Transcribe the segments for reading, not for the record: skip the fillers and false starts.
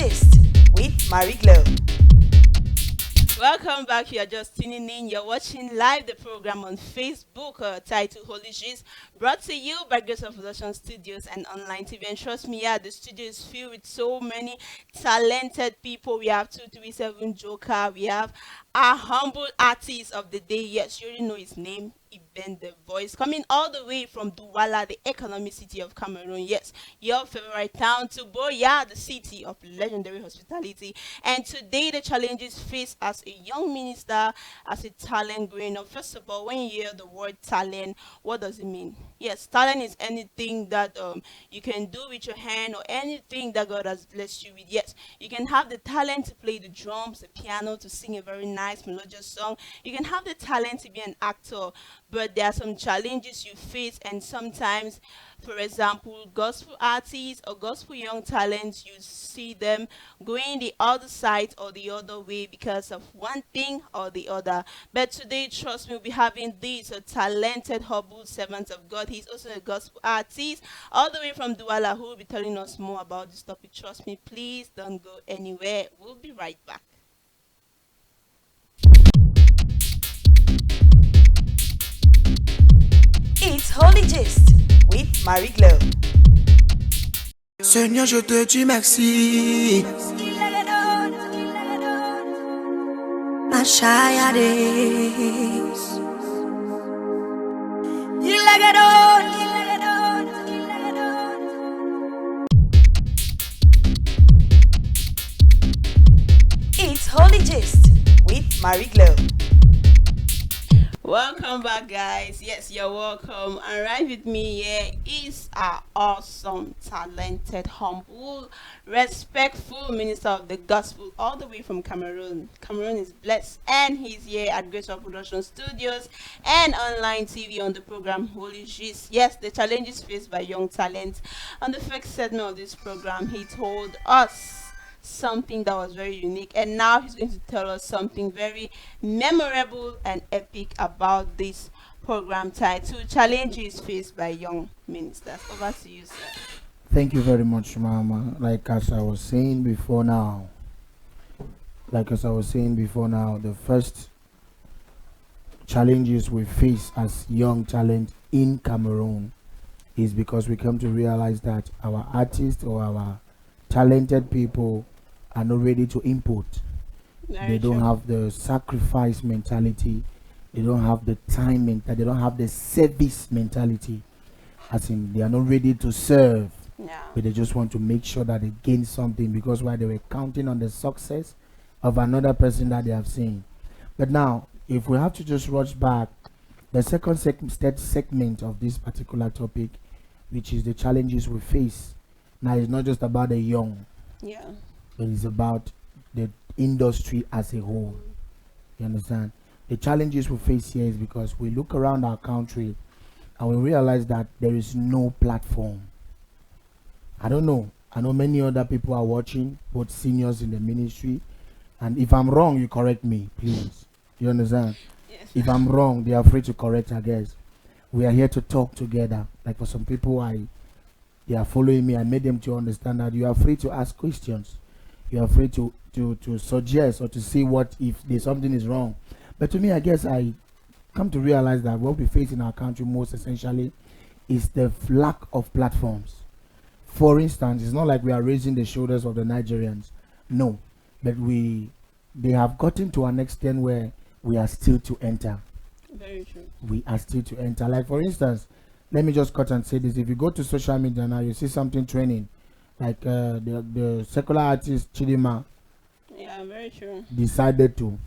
HOLYGIST with Marie Glow. Welcome back. You are just tuning in. You're watching live the program on Facebook titled HOLYGIST, brought to you by Grace of Production Studios and online TV. And trust me, yeah, the studio is filled with so many talented people. We have 237 Joker. We have our humble artist of the day. Yes, you already know his name. Even the voice coming all the way from Douala, the economic city of Cameroon. Yes, your favorite town, to Boya, the city of legendary hospitality. And today, the challenges faced as a young minister, as a talent growing up. First of all, when you hear the word talent, what does it mean? Yes, talent is anything that you can do with your hand or anything that God has blessed you with. Yes, you can have the talent to play the drums, the piano, to sing a very nice melodious song. You can have the talent to be an actor, but there are some challenges you face, and sometimes, for example, gospel artists or gospel young talents, you see them going the other side or the other way because of one thing or the other. But today, trust me, we'll be having this talented, humble servant of God. He's also a gospel artist, all the way from Douala, who will be telling us more about this topic. Trust me, please don't go anywhere. We'll be right back. It's HOLYGIST with Marie Glow. Seigneur, je te dis merci. Machayades. It's HOLYGIST with Marie Glow. Welcome back, guys. Yes, you're welcome. And right with me here is our awesome, talented, humble, respectful minister of the gospel, all the way from Cameroon. Cameroon is blessed, and he's here at Grace of Production Studios and online TV on the program HOLYGIST. Yes, the challenges faced by young talent. On the first segment of this program, he told us something that was very unique, and now he's going to tell us something very memorable and epic about this program titled Challenges Faced by Young Ministers. Over to you, sir. Thank you very much, Mama. As I was saying before now, the first challenges we face as young talent in Cameroon is because we come to realize that our artists or our talented people are not ready to input. They don't have the sacrifice mentality. They don't have the time mentality. They don't have the service mentality. As in, they are not ready to serve. Yeah. But they just want to make sure that they gain something, because while they were counting on the success of another person that they have seen. But now, if we have to just rush back, the second segment of this particular topic, which is the challenges we face, now it's not just about the young. Yeah. It is about the industry as a whole. You understand? The challenges we face here is because we look around our country and we realize that there is no platform. I don't know. I know many other people are watching, both seniors in the ministry. And if I'm wrong, you correct me, please. You understand? Yes. If I'm wrong, they are free to correct, I guess. We are here to talk together. Like for some people, they are following me. I made them to understand that you are free to ask questions. You are free to suggest or to see what if there's something is wrong. But to me, I guess I come to realize that what we face in our country most essentially is the lack of platforms. For instance, it's not like we are raising the shoulders of the Nigerians. No. But they have gotten to an extent where we are still to enter. Very true. We are still to enter. Like for instance, let me just cut and say this. If you go to social media now, you see something training. Like the secular artist Chidima Yeah, very true. decided to.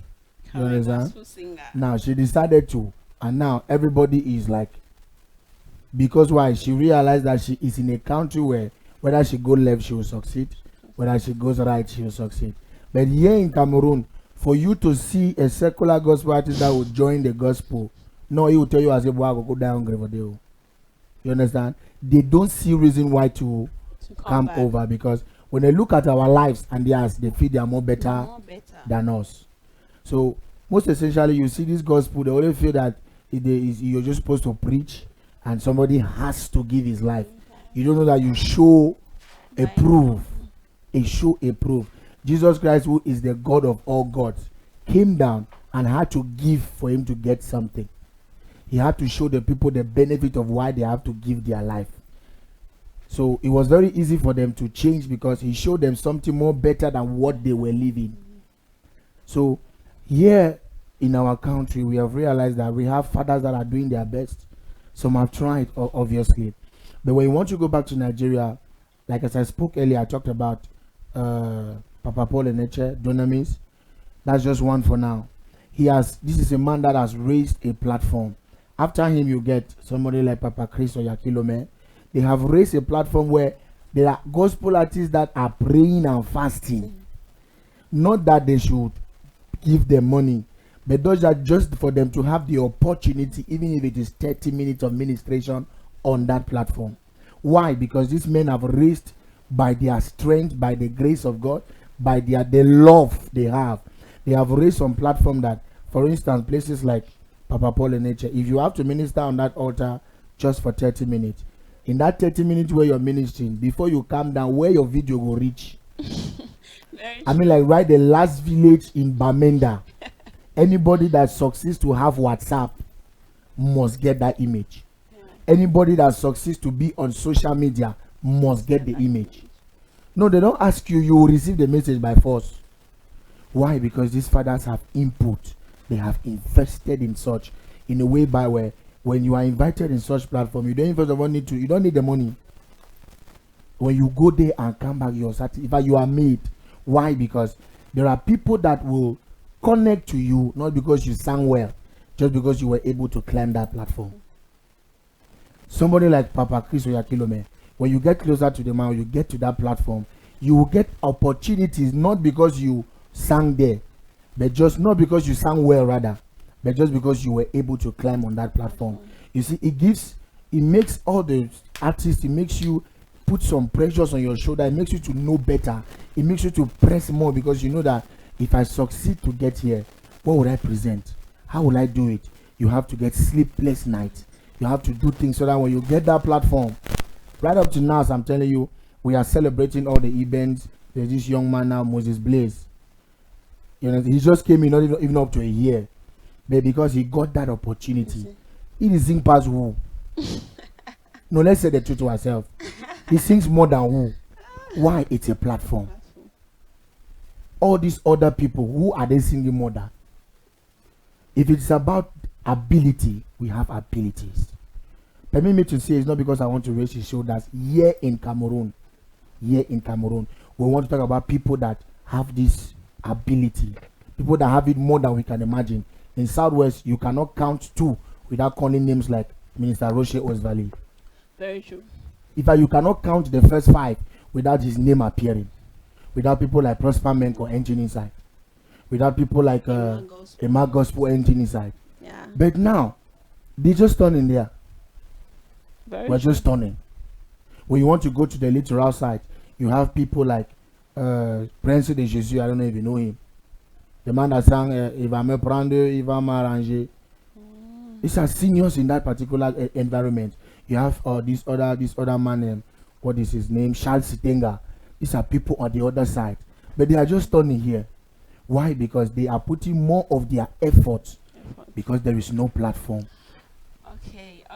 You understand? Gospel singer. Now she decided to, and now everybody is like, because why? She realized that she is in a country where whether she go left she will succeed, whether she goes right she will succeed. But here in Cameroon, for you to see a secular gospel artist that will join the gospel, no, he will tell you as a boy go down. You understand? They don't see reason why to come over, because when they look at our lives and they feel they are more better than us. So most essentially, you see this gospel, they only feel that you're just supposed to preach and somebody has to give his life. You don't know that you show a proof a show, a proof. Jesus Christ, who is the God of all gods, came down and had to give for him to get something. He had to show the people the benefit of why they have to give their life. So it was very easy for them to change because he showed them something more better than what they were living. So here in our country, we have realized that we have fathers that are doing their best. Some have tried, obviously. But when you want to go back to Nigeria, like as I spoke earlier, I talked about Papa Paul Eneche, Dunamis. That's just one for now. This is a man that has raised a platform. After him, you get somebody like Papa Chris or Yakilome. They have raised a platform where there are gospel artists that are praying and fasting. Not that they should give them money, but those are just for them to have the opportunity, even if it is 30 minutes of ministration on that platform. Why? Because these men have raised by their strength, by the grace of God, by the love they have. They have raised some platform that, for instance, places like Papa Paul and Nature, if you have to minister on that altar just for 30 minutes, in that 30 minutes where you're ministering, before you come down, where your video will reach. I mean, like right the last village in Bamenda. Anybody that succeeds to have WhatsApp must get that image. Anybody that succeeds to be on social media must get the image. No, they don't ask you, you will receive the message by force. Why? Because these fathers have input. They have invested in such in a way by where when you are invited in such platform, you don't first of all you don't need the money. When you go there and come back, you're satisfied, you are made. Why? Because there are people that will connect to you, not because you sang well, just because you were able to climb that platform. Somebody like Papa Chris or Yakilome, when you get closer to the man, you get to that platform, you will get opportunities, not because you sang there, but just not because you sang well rather, but just because you were able to climb on that platform. You see, it makes all the artists, it makes you put some pressures on your shoulder, it makes you to know better, it makes you to press more, because you know that if I succeed to get here, what would I present? How will I do it? You have to get sleepless nights. You have to do things so that when you get that platform, right up to now, as I'm telling you, we are celebrating all the events. There's this young man now, Moses Blaze. You know, he just came in not even up to a year, but because he got that opportunity, he sings past who? No, let's say the truth to ourselves. He sings more than who? Why? It's a platform. All these other people, who are they singing more than? If it's about ability, we have abilities. Permit me to say, it's not because I want to raise his shoulders. Here in Cameroon, we want to talk about people that have this ability, people that have it more than we can imagine. In Southwest, you cannot count two without calling names like Minister Roche Osvali. Very true. In fact, you cannot count the first 5 without his name appearing, without people like Prosper Menko engine inside, without people like Emma Gospel engine inside. Yeah. But now, they just turn in there. We're true. just turning. When you want to go to the literal side, you have people like Prince de Jesus. I don't know if you know him. The man that sang "Il va me prendre, il va m'arranger." These are seniors in that particular environment. You have this other man. What is his name? Charles Sitenga. These are people on the other side, but they are just turning here. Why? Because they are putting more of their efforts because there is no platform.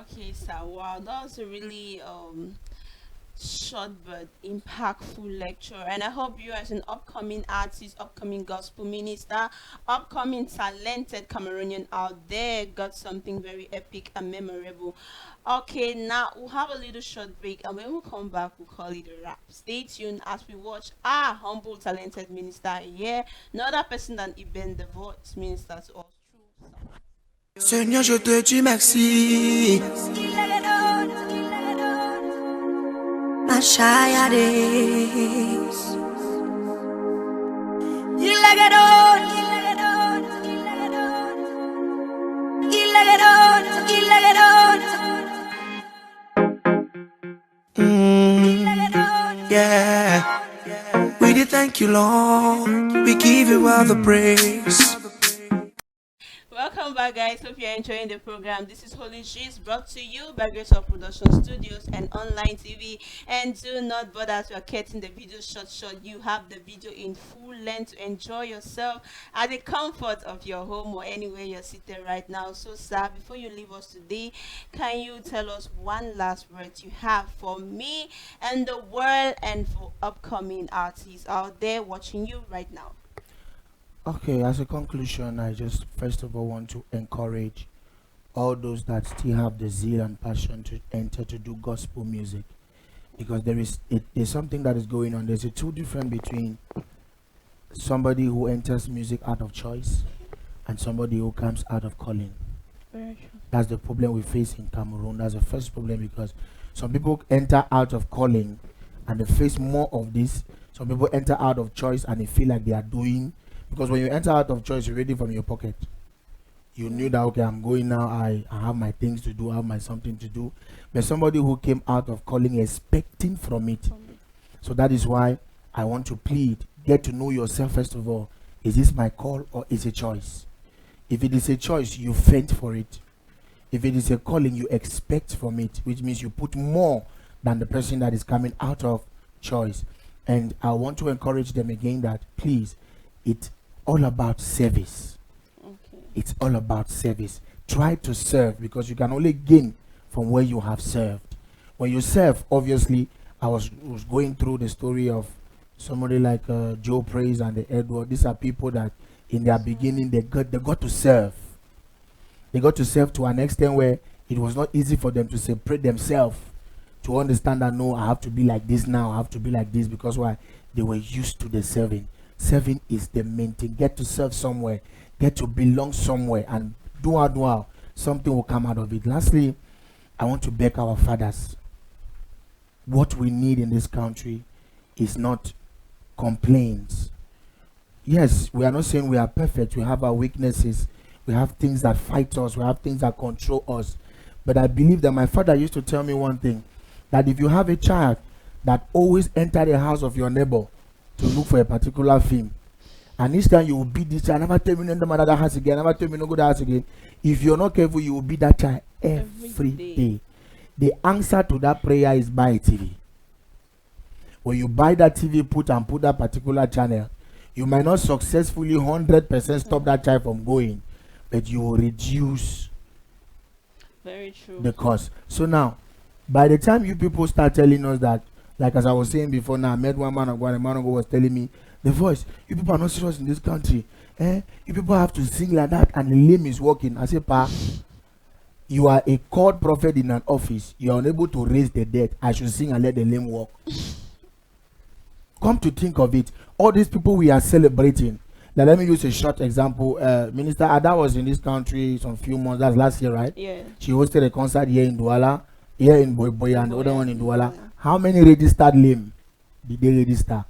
Okay, sir. Wow, that was a really short but impactful lecture, and I hope you, as an upcoming artist, upcoming gospel minister, upcoming talented Cameroonian out there, got something very epic and memorable. Okay, now we'll have a little short break, and when we come back, we'll call it a wrap. Stay tuned as we watch our humble talented minister here, another person than Iben, the voice minister to us. Seigneur, je te dis merci. Mashaya days. Yeah. We did thank you, Lord. We give you all the praise. Welcome back, guys. guys, hope you're enjoying the program. This is HOLYGIST, brought to you by Grace of Production Studios and online TV. And do not bother to cutting the video short. You have the video in full length to enjoy yourself at the comfort of your home or anywhere you're seated right now. So, sir, before you leave us today, can you tell us one last word you have for me and the world and for upcoming artists out there watching you right now? Okay, as a conclusion, I just first of all want to encourage all those that still have the zeal and passion to enter to do gospel music, because there's something that is going on. There's a two difference between somebody who enters music out of choice and somebody who comes out of calling. Very true. That's the problem we face in Cameroon. That's the first problem, because some people enter out of calling and they face more of this. Some people enter out of choice and they feel like they are doing. Because when you enter out of choice, you're ready from your pocket. You knew that, okay, I'm going now, I have my things to do, I have my something to do. But somebody who came out of calling expecting from it. So that is why I want to plead, get to know yourself first of all. Is this my call or is it a choice? If it is a choice, you faint for it. If it is a calling, you expect from it, which means you put more than the person that is coming out of choice. And I want to encourage them again that, please, it's all about service. Okay. It's all about service. Try to serve, because you can only gain from where you have served. When you serve, obviously, I was going through the story of somebody like Joe Praise and the Edward. These are people that in their beginning they got to serve. They got to serve to an extent where it was not easy for them to separate themselves, to understand that no, I have to be like this now, I have to be like this, because why? They were used to the serving. Serving is the main thing. Get to serve somewhere, get to belong somewhere, and do something will come out of it. Lastly, I want to beg our fathers. What we need in this country is not complaints. Yes, we are not saying we are perfect. We have our weaknesses. We have things that fight us. We have things that control us. But I believe that my father used to tell me one thing, that if you have a child that always enter the house of your neighbor to look for a particular film, and each time you will beat this child, never tell me no matter that house again, never tell me no go that house again. If you're not careful, you will beat that child every day. The answer to that prayer is buy a TV. When you buy that TV, put that particular channel, you might not successfully 100% stop that child from going, but you will reduce Very true. the cost. So now, by the time you people start telling us that, like as I was saying before, now I met one man ago, and the man ago was telling me, the voice, you people are not serious in this country. You people have to sing like that and the lame is walking. I say, Pa, you are a called prophet in an office. You are unable to raise the dead. I should sing and let the lame walk. Come to think of it, all these people we are celebrating. Now let me use a short example. Minister Ada was in this country some few months. That's last year, right? Yeah. She hosted a concert here in Douala, here in Boy, and the other one in Douala. How many registered lame did they register?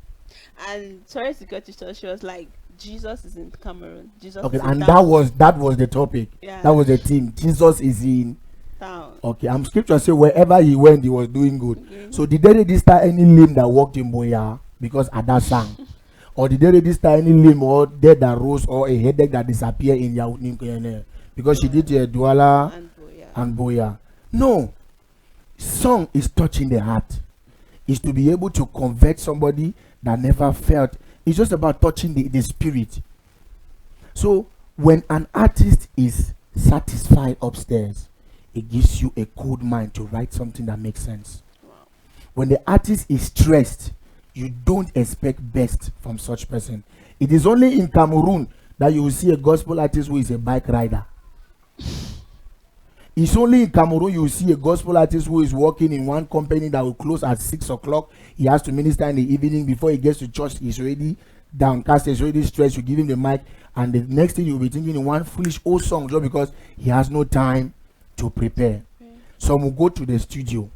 And sorry to cut you short, she was like, Jesus is in Cameroon. Jesus Okay, is in and town. that was the topic. Yeah. That was the theme. Jesus is in Town. Okay, scripture say wherever he went, he was doing good. Okay. So did they register any lame that walked in Boya because Ada sang? Or did they register any lame or dead that rose or a headache that disappeared in Yautnin? Because she did Douala and Boya. No. Song is touching the heart. Is to be able to convert somebody that never felt. It's just about touching the spirit. So when an artist is satisfied upstairs, it gives you a cold mind to write something that makes sense. Wow. When the artist is stressed, you don't expect best from such person. It is only in Cameroon that you will see a gospel artist who is a bike rider. It's only in Cameroon you will see a gospel artist who is working in one company that will close at 6 o'clock. He has to minister in the evening. Before he gets to church, he's already downcast, he's already stressed. You give him the mic, and the next thing you'll be thinking in one foolish old song just because he has no time to prepare. Some will go to the studio.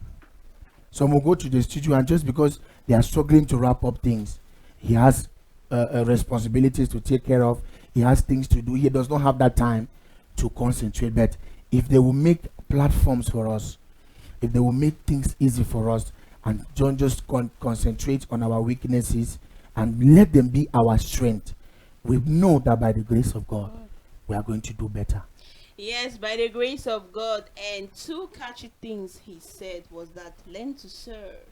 And just because they are struggling to wrap up things, he has responsibilities to take care of. He has things to do. He does not have that time to concentrate. But if they will make platforms for us, if they will make things easy for us, and don't just concentrate on our weaknesses and let them be our strength, we know that by the grace of God, we are going to do better. Yes, by the grace of God. And two catchy things he said was that learn to serve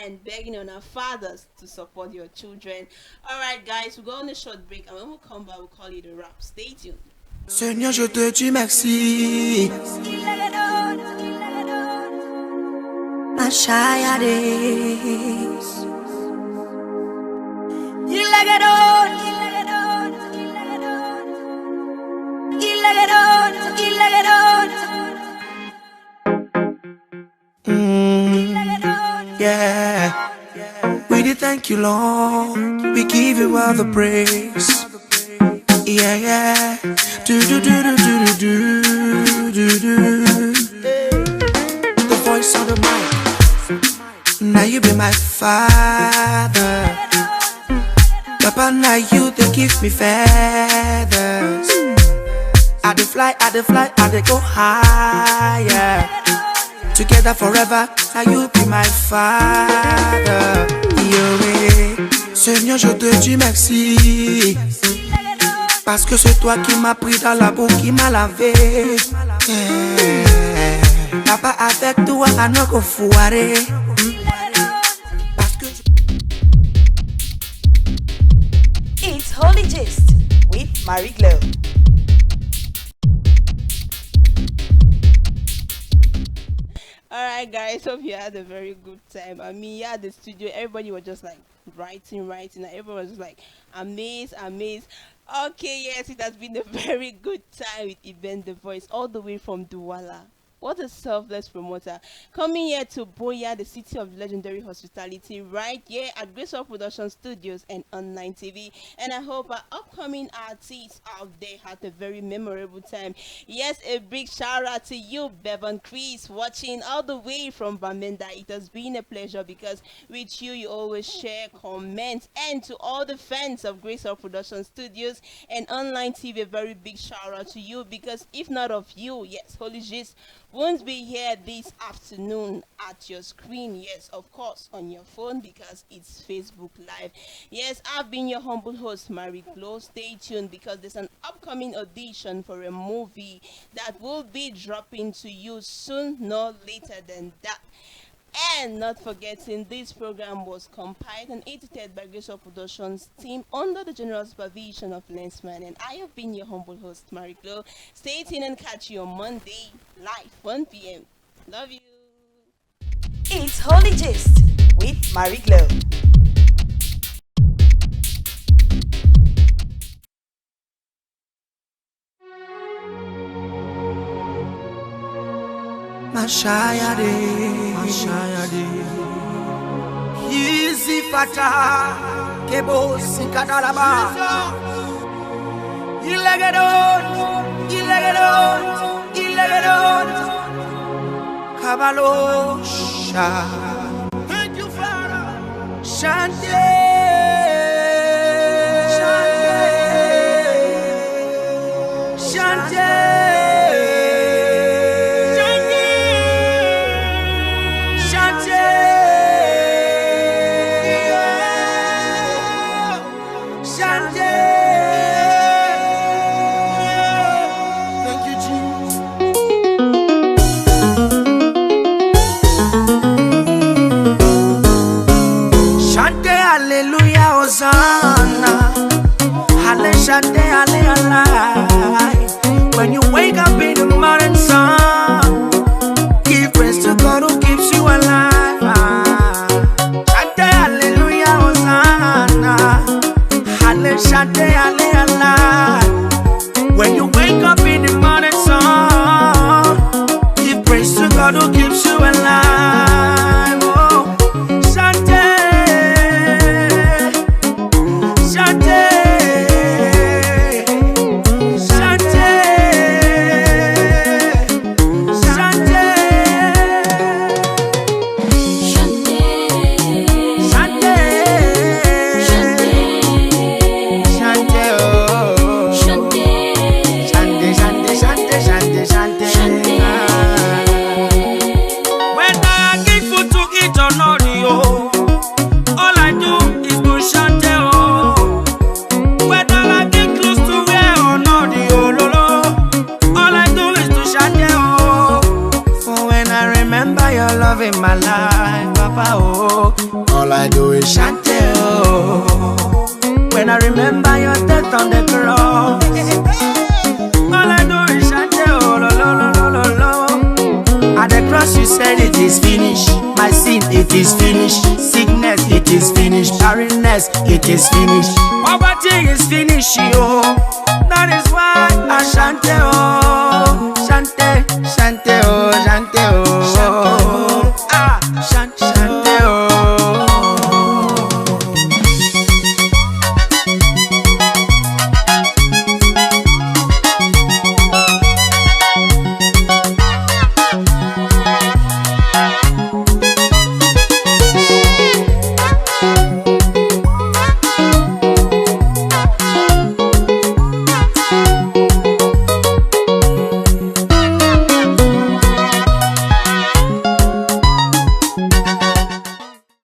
and begging on our fathers to support your children. All right, guys, we'll go on a short break, and when we come back, we'll call it a wrap. Stay tuned. Seigneur, je te dis merci. Machayades. Yeah, we did thank you, Lord. We give you all the praise. Yeah, yeah. Do do do do do do do do. The voice on the mic. Now you be my father. Papa, now you they give me feathers. I dey fly, I dey go higher. Together forever, now you be my father. Yahweh, Seigneur, je te dis merci. Parce que c'est toi qui m'as pris dans la boue, qui m'a lavé. Papa, avec toi, à nos go foiré. It's HOLYGIST with Marie Glow. Alright, guys, hope you had a very good time. I mean, yeah, the studio, everybody was just like writing, and everyone was just like amazed. Okay, yes, it has been a very good time with Eben the Voice, all the way from Douala. What a selfless promoter. Coming here to Boya, the city of legendary hospitality, right here at Grace of Production Studios and online TV. And I hope our upcoming artists out there had a very memorable time. Yes, a big shout out to you, Bevan Chris, watching all the way from Bamenda. It has been a pleasure because with you, you always share, comment, and to all the fans of Grace of Production Studios and online TV, a very big shout out to you because if not of you, yes, HOLYGIST won't be here this afternoon at your screen. Yes, of course, on your phone because it's Facebook Live. Yes, I've been your humble host, Marie Glow. Stay tuned because there's an upcoming audition for a movie that will be dropping to you soon, no later than that. And not forgetting, this program was compiled and edited by Grace of Productions team under the general supervision of Lensman. And I have been your humble host, Marie Glow. Stay tuned and catch you on Monday, live, 1 p.m. Love you. It's HOLYGIST with Marie Glow. Mashayade, Easy Fata, Kebo Sikadalaba, Ilegadon, Kabalosha. Thank you, Father. Shante, Shante. Papa, oh. All I do is chante, oh. When I remember your death on the cross, all I do is chante, oh, lo, lo, lo, lo, lo, lo. At the cross you said it is finished. My sin, it is finished. Sickness, it is finished. Barrenness, it is finished. Poverty is finished, oh. That is why I chante, oh.